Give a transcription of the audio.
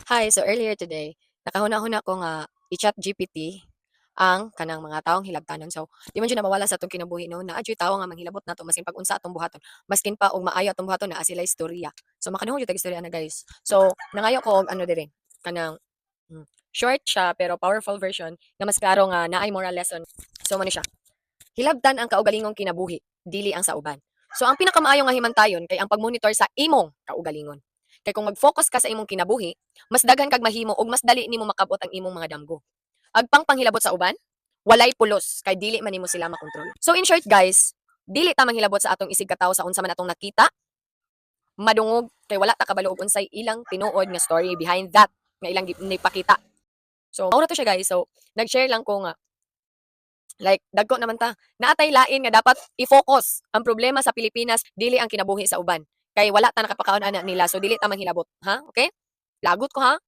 Hi, so earlier today, nakahuna-huna ko nga i-chat GPT ang kanang mga taong hilabtanon. So, di man jud na mawala sa atong kinabuhi no, naa jud tawo nga manghilabot nato maskin pag unsa atong buhaton. Maskin pa og maayo atong buhaton naa sila istorya. So, makanahon jud tag istorya na guys. So, nangayo ko og ano diri, kanang short siya pero powerful version nga mas klaro nga naay moral lesson. So, man siya. Hilabtan ang kaugalingong kinabuhi, dili ang sa uban. So ang pinakamaayo nga himantayon kay ang pagmonitor sa imong kaugalingon. Kay kung mag-focus ka sa imong kinabuhi, mas daghan kag mahimo ug mas dali nimo makabot ang imong mga damgo. Agpang panghilabot sa uban, walay pulos kay dili man nimo sila makontrol. So in short guys, dili ta manghilabot sa atong isig katawo sa unsa man atong nakita, madungog kay wala ta kabalo og unsay ilang tinuod nga story behind that nga ilang nipakita. So mao to siya guys. So nag-share lang ko nga like, dagko naman ta. Naatay lain nga dapat i-focus. Ang problema sa Pilipinas, dili ang kinabuhi sa uban. Kay wala ta nakapakaon ana nila, so dili ta manghilabot. Ha? Okay? Lagot ko ha?